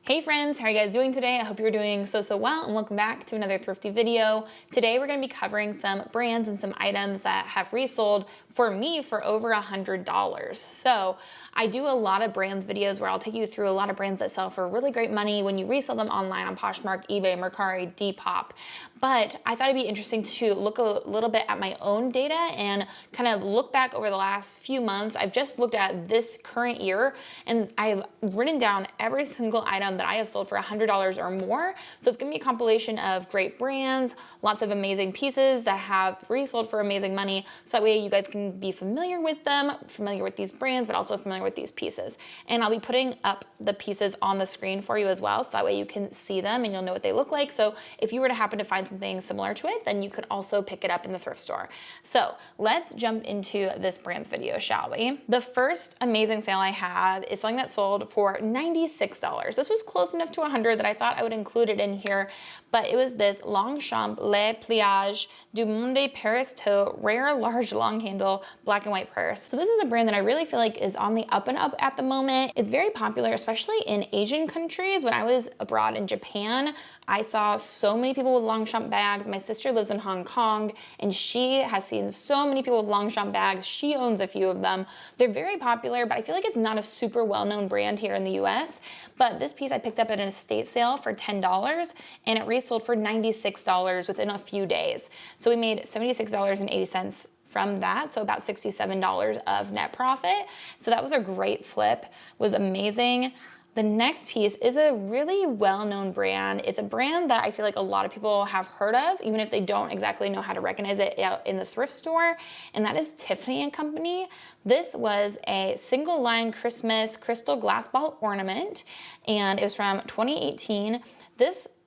Hey friends, how are you guys doing today? I hope you're doing so well, and welcome back to another thrifty video. Today we're going to be covering some brands and some items that have resold for me for over $100. So I do a lot of brands videos where I'll take you through a lot of brands that sell for really great money when you resell them online on Poshmark, eBay, Mercari, Depop. But I thought it'd be interesting to look a little bit at my own data and kind of look back over the last few months. I've just looked at this current year and I've written down every single item that I have sold for $100 or more. So it's gonna be a compilation of great brands, lots of amazing pieces that have resold for amazing money. So that way you guys can be familiar with them, familiar with these brands, but also familiar with these pieces. And I'll be putting up the pieces on the screen for you as well. So that way you can see them and you'll know what they look like. So if you were to happen to find something similar to it, then you could also pick it up in the thrift store. So let's jump into this brands video, shall we? The first amazing sale I have is something that sold for $96. This was close enough to 100 that I thought I would include it in here, but it was this Longchamp Le Pliage du Monde Paris Toe Rare Large Long Handle Black and White Purse. So this is a brand that I really feel like is on the up and up at the moment. It's very popular, especially in Asian countries. When I was abroad in Japan, I saw so many people with Longchamp bags. My sister lives in Hong Kong and she has seen so many people with Longchamp bags. She owns a few of them. They're very popular, but I feel like it's not a super well-known brand here in the US. But this piece I picked up at an estate sale for $10 and it resold for $96 within a few days. So we made $76.80 from that, so about $67 of net profit. So that was a great flip, was amazing. The next piece is a really well-known brand. It's a brand that I feel like a lot of people have heard of, even if they don't exactly know how to recognize it out in the thrift store, and that is Tiffany & Company. This was a single line Christmas crystal glass ball ornament, and it was from 2018.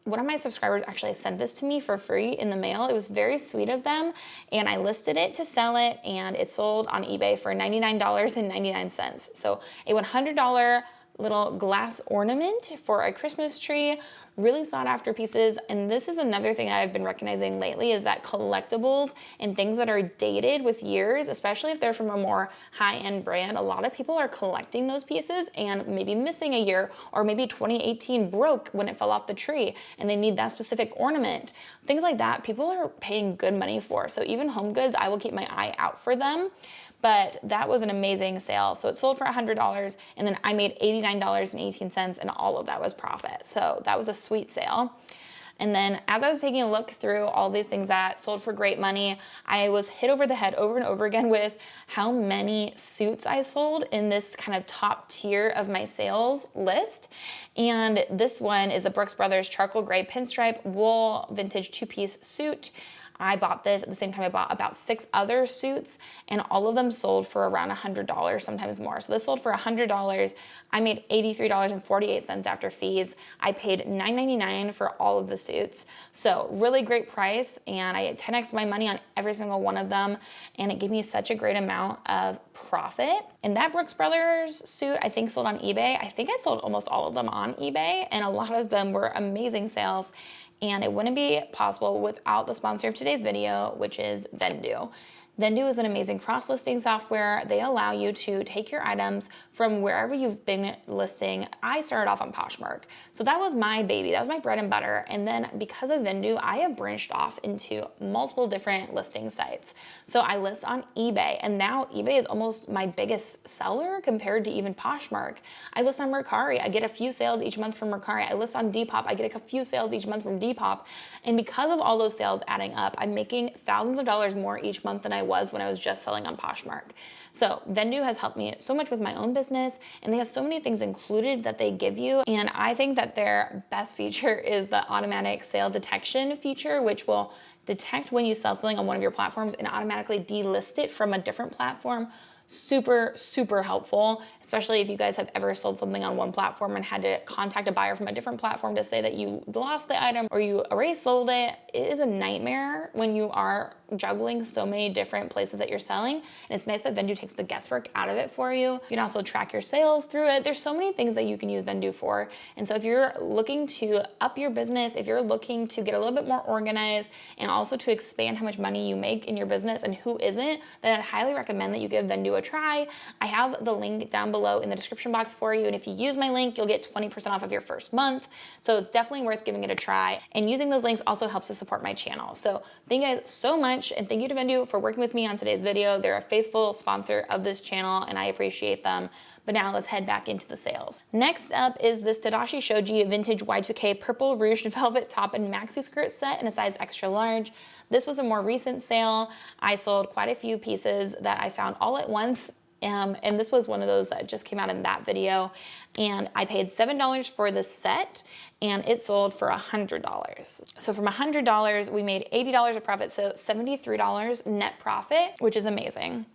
One of my subscribers actually sent this to me for free in the mail. It was very sweet of them, and I listed it to sell it, and it sold on eBay for $99.99. So a $100 little glass ornament for a Christmas tree, really sought after pieces. And this is another thing I've been recognizing lately is that collectibles and things that are dated with years, especially if they're from a more high-end brand, a lot of people are collecting those pieces and maybe missing a year, or maybe 2018 broke when it fell off the tree and they need that specific ornament. Things like that, people are paying good money for. So even home goods, I will keep my eye out for them. But that was an amazing sale. So it sold for $100 and then I made $89.18 and all of that was profit. So that was a sweet sale. And then as I was taking a look through all these things that sold for great money, I was hit over the head over and over again with how many suits I sold in this kind of top tier of my sales list. And this one is the Brooks Brothers Charcoal Gray Pinstripe Wool Vintage two-piece suit. I bought this at the same time I bought about 6 other suits, and all of them sold for around $100, sometimes more. So this sold for $100. I made $83.48 after fees. I paid $9.99 for all of the suits. So really great price, and I 10x'd my money on every single one of them, and it gave me such a great amount of profit. And that Brooks Brothers suit, I think, sold on eBay. I think I sold almost all of them on eBay, and a lot of them were amazing sales. And it wouldn't be possible without the sponsor of today's video, which is Vendoo. Vendoo is an amazing cross-listing software. They allow you to take your items from wherever you've been listing. I started off on Poshmark. So that was my baby, that was my bread and butter. And then because of Vendoo, I have branched off into multiple different listing sites. So I list on eBay, and now eBay is almost my biggest seller compared to even Poshmark. I list on Mercari, I get a few sales each month from Mercari. I list on Depop, I get a few sales each month from Depop. And because of all those sales adding up, I'm making thousands of dollars more each month than I was when I was just selling on Poshmark. So Vendoo has helped me so much with my own business, and they have so many things included that they give you. And I think that their best feature is the automatic sale detection feature, which will detect when you sell something on one of your platforms and automatically delist it from a different platform. Super, super helpful, especially if you guys have ever sold something on one platform and had to contact a buyer from a different platform to say that you lost the item or you already sold it. It is a nightmare when you are juggling so many different places that you're selling. And it's nice that Vendoo takes the guesswork out of it for you. You can also track your sales through it. There's so many things that you can use Vendoo for. And so if you're looking to up your business, if you're looking to get a little bit more organized and also to expand how much money you make in your business and who isn't, then I'd highly recommend that you give Vendoo a try. I have the link down below in the description box for you. And if you use my link, you'll get 20% off of your first month. So it's definitely worth giving it a try. And using those links also helps to support my channel. So thank you guys so much. And thank you to Vendoo for working with me on today's video. They're a faithful sponsor of this channel and I appreciate them. But now let's head back into the sales. Next up is this Tadashi Shoji Vintage Y2K Purple Ruched Velvet Top and Maxi Skirt set in a size extra large. This was a more recent sale. I sold quite a few pieces that I found all at once. And this was one of those that just came out in that video. And I paid $7 for this set and it sold for $100. So from $100, we made $80 of profit. So $73 net profit, which is amazing.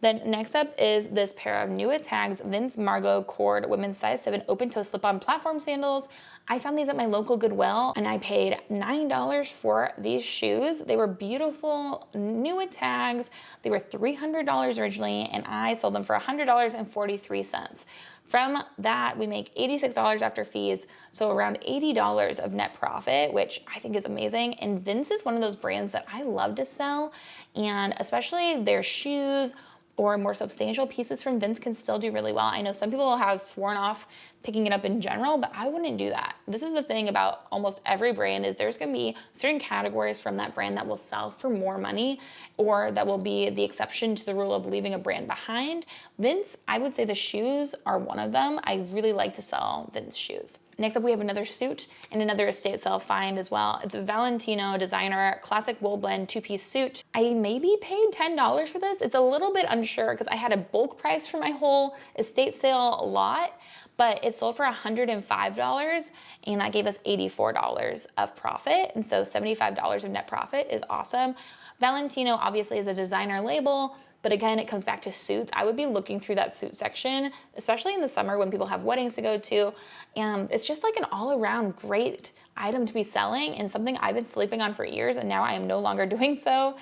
Then next up is this pair of New Tags Vince Margot Cord Women's Size 7 Open Toe Slip-On Platform Sandals. I found these at my local Goodwill and I paid $9 for these shoes. They were beautiful New Tags. They were $300 originally and I sold them for $100.43. From that, we make $86 after fees, so around $80 of net profit, which I think is amazing. And Vince is one of those brands that I love to sell, and especially their shoes or more substantial pieces from Vince can still do really well. I know some people have sworn off picking it up in general, but I wouldn't do that. This is the thing about almost every brand is there's gonna be certain categories from that brand that will sell for more money or that will be the exception to the rule of leaving a brand behind. Vince, I would say the shoes are one of them. I really like to sell Vince shoes. Next up, we have another suit and another estate sale find as well. It's a Valentino designer classic wool blend two-piece suit. I maybe paid $10 for this. It's a little bit unsure because I had a bulk price for my whole estate sale lot, but it sold for $105 and that gave us $84 of profit. And so $75 of net profit is awesome. Valentino obviously is a designer label, but again, it comes back to suits. I would be looking through that suit section, especially in the summer when people have weddings to go to. And it's just like an all around great item to be selling and something I've been sleeping on for years and now I am no longer doing so.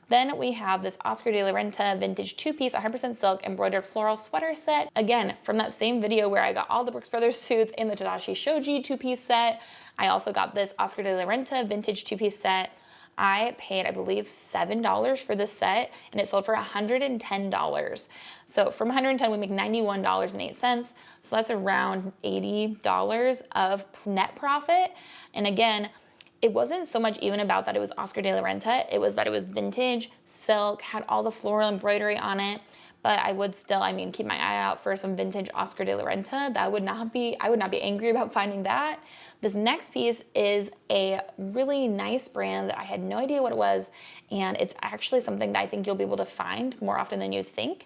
Then we have this Oscar de la Renta vintage two-piece 100% silk embroidered floral sweater set. Again, from that same video where I got all the Brooks Brothers suits in the Tadashi Shoji two-piece set, I also got this Oscar de la Renta vintage two-piece set. I paid, I believe, $7 for this set and it sold for $110. So from $110, we make $91.08. So that's around $80 of net profit. And again, it wasn't so much even about that it was Oscar de la Renta, it was that it was vintage, silk, had all the floral embroidery on it. But I would still, I mean, keep my eye out for some vintage Oscar de la Renta. That would not be, I would not be angry about finding that. This next piece is a really nice brand that I had no idea what it was. And it's actually something that I think you'll be able to find more often than you think.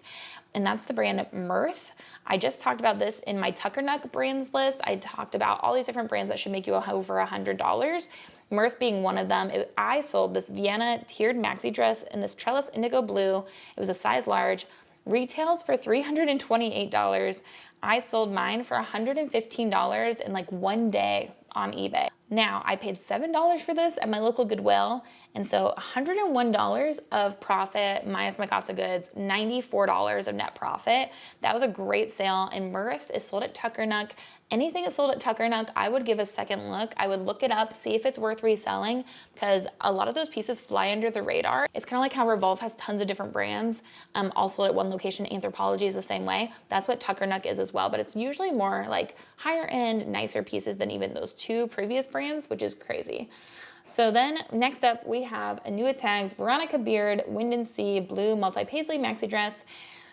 And that's the brand Mirth. I just talked about this in my Tuckernuck brands list. I talked about all these different brands that should make you over $100. Mirth being one of them. I sold this Vienna tiered maxi dress in this trellis indigo blue. It was a size large. Retails for $328. I sold mine for $115 in like one day on eBay. Now, I paid $7 for this at my local Goodwill, and so $101 of profit minus my cost of goods, $94 of net profit. That was a great sale, and Mirth is sold at Tuckernuck. Anything that's sold at Tuckernuck, I would give a second look. I would look it up, see if it's worth reselling, because a lot of those pieces fly under the radar. It's kind of like how Revolve has tons of different brands, all sold at one location. Anthropologie is the same way. That's what Tuckernuck is as well, but it's usually more like higher end, nicer pieces than even those two previous brands, which is crazy. So then next up, we have a New Tags Veronica Beard Wind and Sea Blue Multi-Paisley Maxi Dress.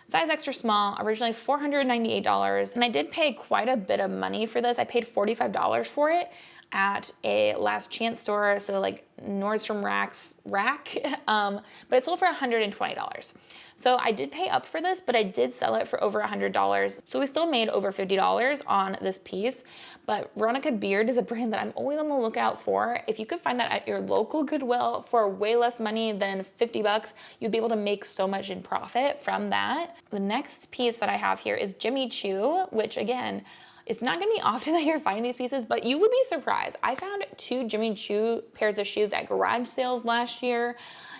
Size extra small, originally $498, and I did pay quite a bit of money for this. I paid $45 for it at a last chance store, so like Nordstrom Rack, but it sold for $120. So I did pay up for this, but I did sell it for over $100. So we still made over $50 on this piece. But Veronica Beard is a brand that I'm always on the lookout for. If you could find that at your local Goodwill for way less money than 50 bucks, you'd be able to make so much in profit from that. The next piece that I have here is Jimmy Choo, which again, it's not gonna be often that you're finding these pieces, but you would be surprised. I found two Jimmy Choo pairs of shoes at garage sales last year,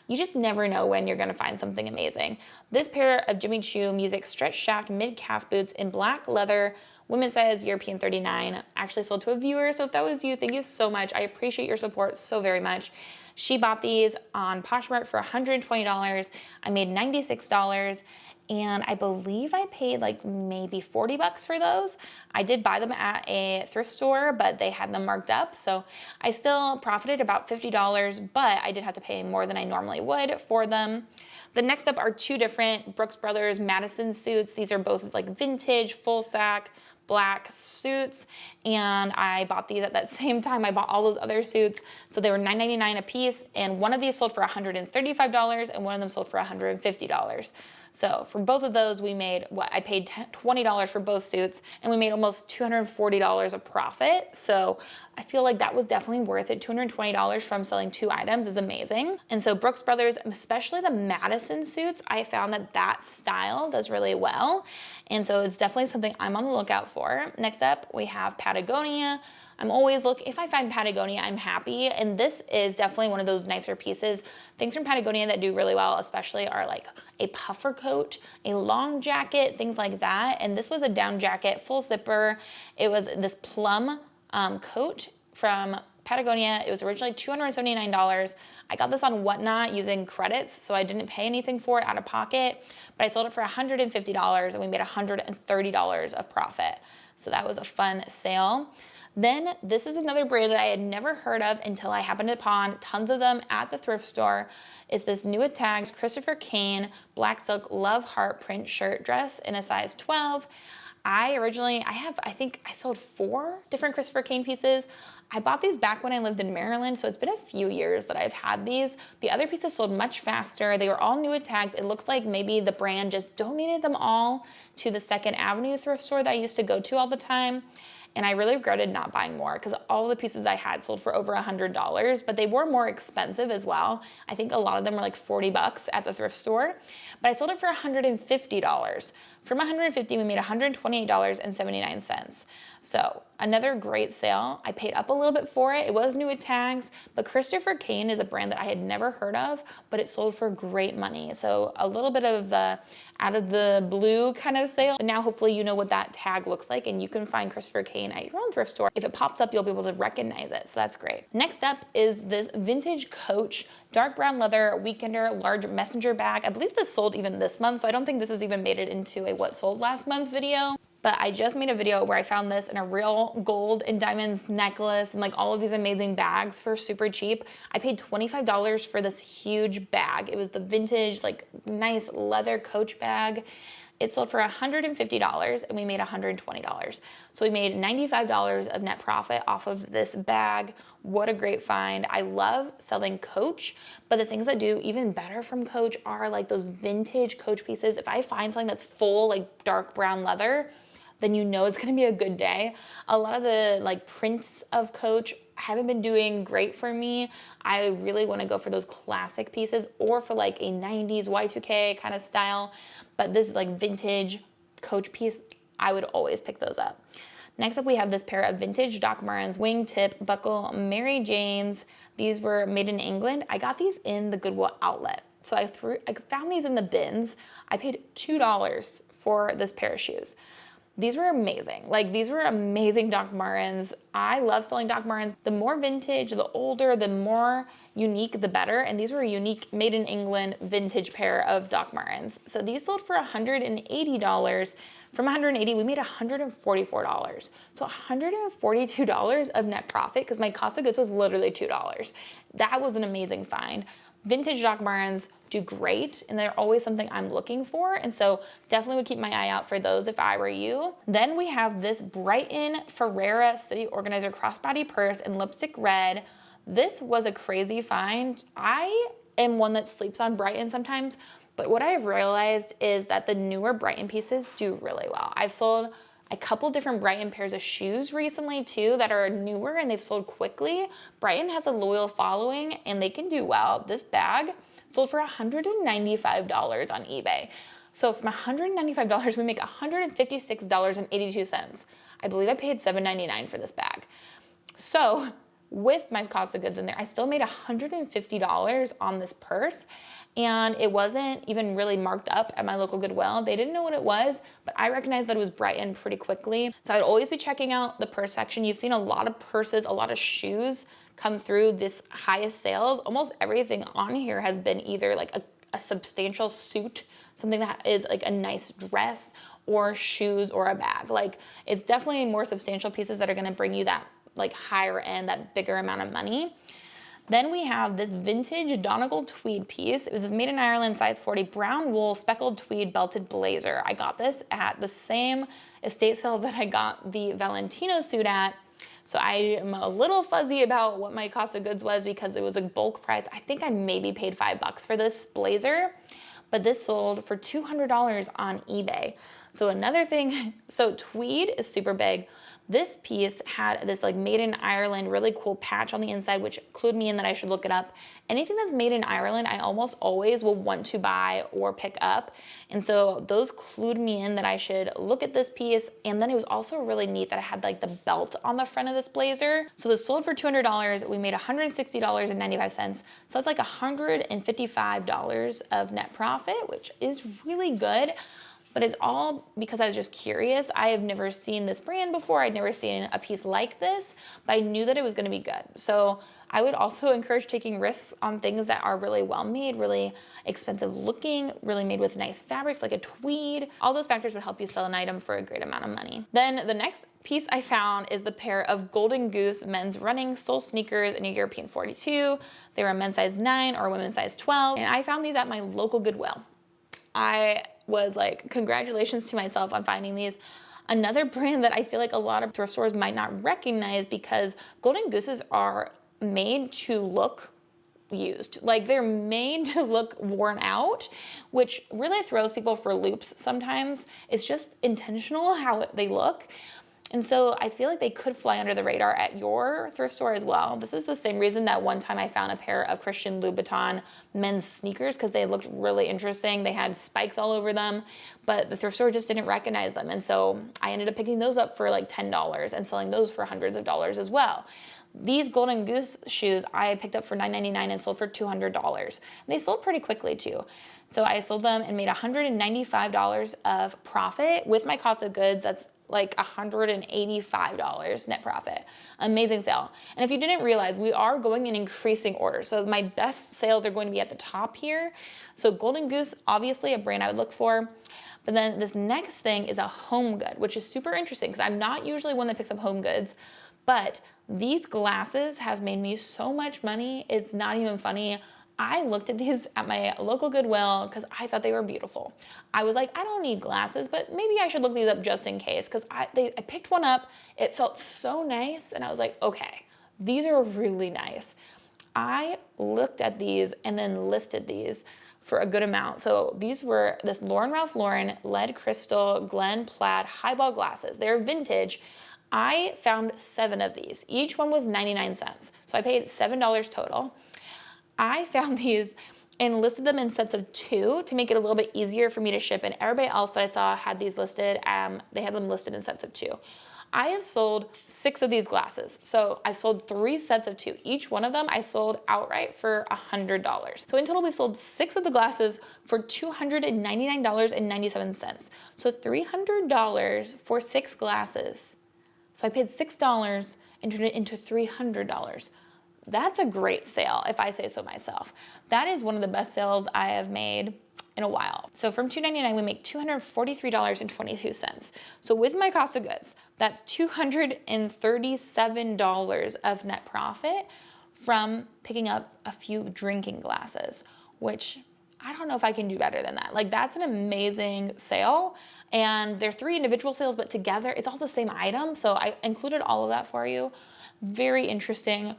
You just never know when you're gonna find something amazing. This pair of Jimmy Choo Music stretch shaft mid-calf boots in black leather, women's size, European 39, actually sold to a viewer. So if that was you, thank you so much. I appreciate your support so very much. She bought these on Poshmark for $120. I made $96. And I believe I paid like maybe 40 bucks for those. I did buy them at a thrift store, but they had them marked up. So I still profited about $50, but I did have to pay more than I normally would for them. The next up are two different Brooks Brothers Madison suits. These are both like vintage, full sack, black suits, and I bought these at that same time I bought all those other suits. So they were $9.99 a piece, and one of these sold for $135 and one of them sold for $150. So for both of those, we made what I paid $20 for both suits, and we made almost $240 of profit. So I feel like that was definitely worth it. $220 from selling two items is amazing. And so Brooks Brothers, especially the Madison suits, I found that that style does really well. And so it's definitely something I'm on the lookout for. Next up, we have Patagonia. I'm always if I find Patagonia, I'm happy. And this is definitely one of those nicer pieces. Things from Patagonia that do really well, especially are like a puffer coat, a long jacket, things like that. And this was a down jacket, full zipper. It was this plum coat from Patagonia. It was originally $279. I got this on Whatnot using credits, so I didn't pay anything for it out of pocket, but I sold it for $150 and we made $130 of profit. So that was a fun sale. Then this is another brand that I had never heard of until I happened upon tons of them at the thrift store. It's this new at tags Christopher Kane black silk love heart print shirt dress in a size 12. I think I sold 4 different Christopher Kane pieces. I bought these back when I lived in Maryland, so it's been a few years that I've had these. The other pieces sold much faster. They were all new at tags. It looks like maybe the brand just donated them all to the 2nd Avenue thrift store that I used to go to all the time. And I really regretted not buying more because all the pieces I had sold for over $100, but they were more expensive as well. I think a lot of them were like 40 bucks at the thrift store, but I sold it for $150. From $150, we made $128.79. So another great sale. I paid up a little bit for it. It was new at tags, but Christopher Kane is a brand that I had never heard of, but it sold for great money. So a little bit of out of the blue kind of sale. But now hopefully you know what that tag looks like and you can find Christopher Kane at your own thrift store. If it pops up, you'll be able to recognize it. So that's great. Next up is this vintage Coach dark brown leather weekender large messenger bag. I believe this sold even this month, so I don't think this has even made it into a what sold last month video. But I just made a video where I found this in a real gold and diamonds necklace and like all of these amazing bags for super cheap. I paid $25 for this huge bag. It was the vintage, like nice leather Coach bag. It sold for $150 and we made $120. So we made $95 of net profit off of this bag. What a great find. I love selling Coach, but the things that do even better from Coach are like those vintage Coach pieces. If I find something that's full, like dark brown leather, then you know it's gonna be a good day. A lot of the like prints of Coach haven't been doing great for me. I really wanna go for those classic pieces or for like a 90s Y2K kind of style. But this is like vintage Coach piece, I would always pick those up. Next up, we have this pair of vintage Doc Martens wingtip buckle Mary Janes. These were made in England. I got these in the Goodwill outlet. So I found these in the bins. I paid $2 for this pair of shoes. These were amazing. Like these were amazing Doc Martens. I love selling Doc Martens. The more vintage, the older, the more unique, the better. And these were a unique made in England vintage pair of Doc Martens. So these sold for $180. From $180, we made $144. So $142 of net profit because my cost of goods was literally $2. That was an amazing find. Vintage Doc Martens do great and they're always something I'm looking for, and so definitely would keep my eye out for those if I were you. Then we have this Brighton Ferrera City Organizer crossbody purse in lipstick red. This was a crazy find. I am one that sleeps on Brighton sometimes, but what I've realized is that the newer Brighton pieces do really well. I've sold a couple different Brighton pairs of shoes recently too that are newer and they've sold quickly. Brighton has a loyal following and they can do well. This bag sold for $195 on eBay. So from $195, we make $156.82. I believe I paid $7.99 for this bag. So with my cost of goods in there, I still made $150 on this purse. And it wasn't even really marked up at my local Goodwill. They didn't know what it was, but I recognized that it was brightened pretty quickly. So I'd always be checking out the purse section. You've seen a lot of purses, a lot of shoes come through this highest sales. Almost everything on here has been either like a substantial suit, something that is like a nice dress, or shoes or a bag. Like, it's definitely more substantial pieces that are gonna bring you that like higher end, that bigger amount of money. Then we have this vintage Donegal tweed piece. It was this made in Ireland, size 40, brown wool, speckled tweed belted blazer. I got this at the same estate sale that I got the Valentino suit at. So I am a little fuzzy about what my cost of goods was because it was a bulk price. I think I maybe paid $5 for this blazer, but this sold for $200 on eBay. So another thing, so tweed is super big. This piece had this like made in Ireland, really cool patch on the inside, which clued me in that I should look it up. Anything that's made in Ireland, I almost always will want to buy or pick up. And so those clued me in that I should look at this piece. And then it was also really neat that I had like the belt on the front of this blazer. So this sold for $200. We made $160.95. So that's like $155 of net profit, which is really good. But it's all because I was just curious. I have never seen this brand before. I'd never seen a piece like this, but I knew that it was gonna be good. So I would also encourage taking risks on things that are really well made, really expensive looking, really made with nice fabrics like a tweed. All those factors would help you sell an item for a great amount of money. Then the next piece I found is the pair of Golden Goose men's running sole sneakers in a European 42. They were a men's size 9 or a women's size 12. And I found these at my local Goodwill. I was like, congratulations to myself on finding these. Another brand that I feel like a lot of thrift stores might not recognize because Golden Gooses are made to look used. Like, they're made to look worn out, which really throws people for loops sometimes. It's just intentional how they look. And so I feel like they could fly under the radar at your thrift store as well. This is the same reason that one time I found a pair of Christian Louboutin men's sneakers because they looked really interesting. They had spikes all over them, but the thrift store just didn't recognize them. And so I ended up picking those up for like $10 and selling those for hundreds of dollars as well. These Golden Goose shoes I picked up for $9.99 and sold for $200. They sold pretty quickly too. So I sold them and made $195 of profit with my cost of goods. That's like $185 net profit. Amazing sale. And if you didn't realize, we are going in increasing order. So my best sales are going to be at the top here. So Golden Goose, obviously a brand I would look for. But then this next thing is a home good, which is super interesting because I'm not usually one that picks up home goods, but these glasses have made me so much money. It's not even funny. I looked at these at my local Goodwill because I thought they were beautiful. I was like, I don't need glasses, but maybe I should look these up just in case because I picked one up. It felt so nice and I was like, okay, these are really nice. I looked at these and then listed these for a good amount. So these were this Ralph Lauren lead crystal Glen Plaid highball glasses. They're vintage. I found 7 of these. Each one was 99 cents. So I paid $7 total. I found these and listed them in sets of 2 to make it a little bit easier for me to ship, and everybody else that I saw had these listed, they had them listed in sets of 2. I have sold 6 of these glasses. So I sold 3 sets of 2. Each one of them I sold outright for $100. So in total, we've sold 6 of the glasses for $299.97. So $300 for 6 glasses. So I paid $6 and turned it into $300. That's a great sale, if I say so myself. That is one of the best sales I have made in a while. So from $299, we make $243.22. So with my cost of goods, that's $237 of net profit from picking up a few drinking glasses, which I don't know if I can do better than that. Like, that's an amazing sale. And they're 3 individual sales, but together it's all the same item. So I included all of that for you. Very interesting.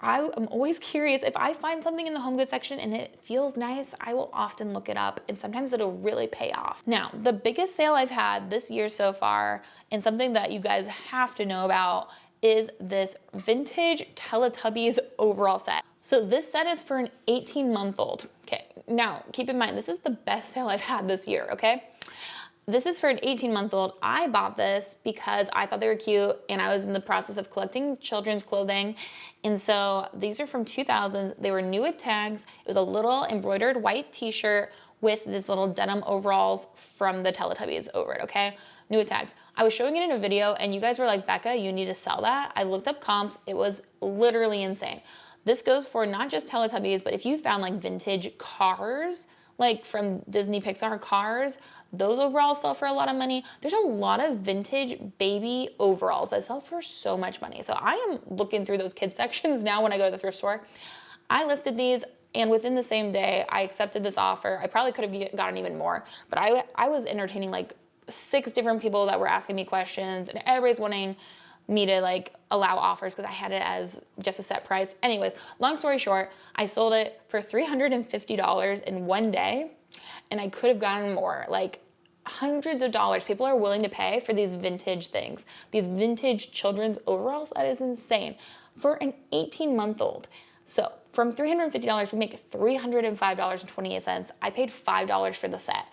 I am always curious. If I find something in the home goods section and it feels nice, I will often look it up, and sometimes it'll really pay off. Now, the biggest sale I've had this year so far, and something that you guys have to know about, is this vintage Teletubbies overall set. So this set is for an 18-month-old. Okay, now keep in mind, this is the best sale I've had this year, okay? This is for an 18-month-old. I bought this because I thought they were cute and I was in the process of collecting children's clothing. And so these are from 2000s. They were new with tags. It was a little embroidered white t-shirt with this little denim overalls from the Teletubbies over it, okay? New with tags. I was showing it in a video and you guys were like, Bekah, you need to sell that. I looked up comps. It was literally insane. This goes for not just Teletubbies, but if you found like vintage cars, like from Disney Pixar cars, those overalls sell for a lot of money. There's a lot of vintage baby overalls that sell for so much money. So I am looking through those kids sections now when I go to the thrift store. I listed these and within the same day, I accepted this offer. I probably could have gotten even more, but I was entertaining like 6 different people that were asking me questions and everybody's wanting me to like allow offers because I had it as just a set price. Anyways, long story short, I sold it for $350 in one day and I could have gotten more, like hundreds of dollars. People are willing to pay for these vintage things, these vintage children's overalls. That is insane for an 18-month-old. So from $350, we make $305.28. I paid $5 for the set.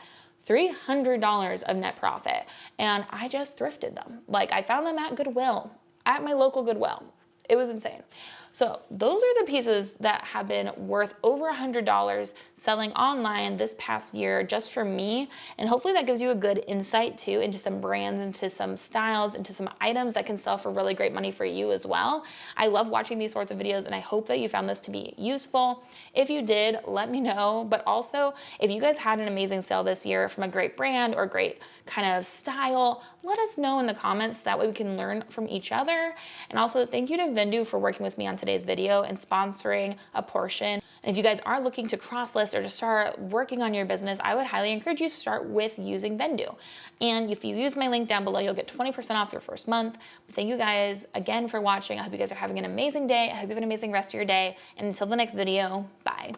$300 of net profit, and I just thrifted them. Like I found them at Goodwill, at my local Goodwill. It was insane. So those are the pieces that have been worth over $100 selling online this past year just for me. And hopefully that gives you a good insight too into some brands, into some styles, into some items that can sell for really great money for you as well. I love watching these sorts of videos and I hope that you found this to be useful. If you did, let me know. But also, if you guys had an amazing sale this year from a great brand or great kind of style, let us know in the comments. That way we can learn from each other. And also thank you to Vendu for working with me on today's video and sponsoring a portion. And if you guys are looking to cross list or to start working on your business, I would highly encourage you to start with using Vendu. And if you use my link down below, you'll get 20% off your first month. But thank you guys again for watching. I hope you guys are having an amazing day. I hope you have an amazing rest of your day. And until the next video, bye.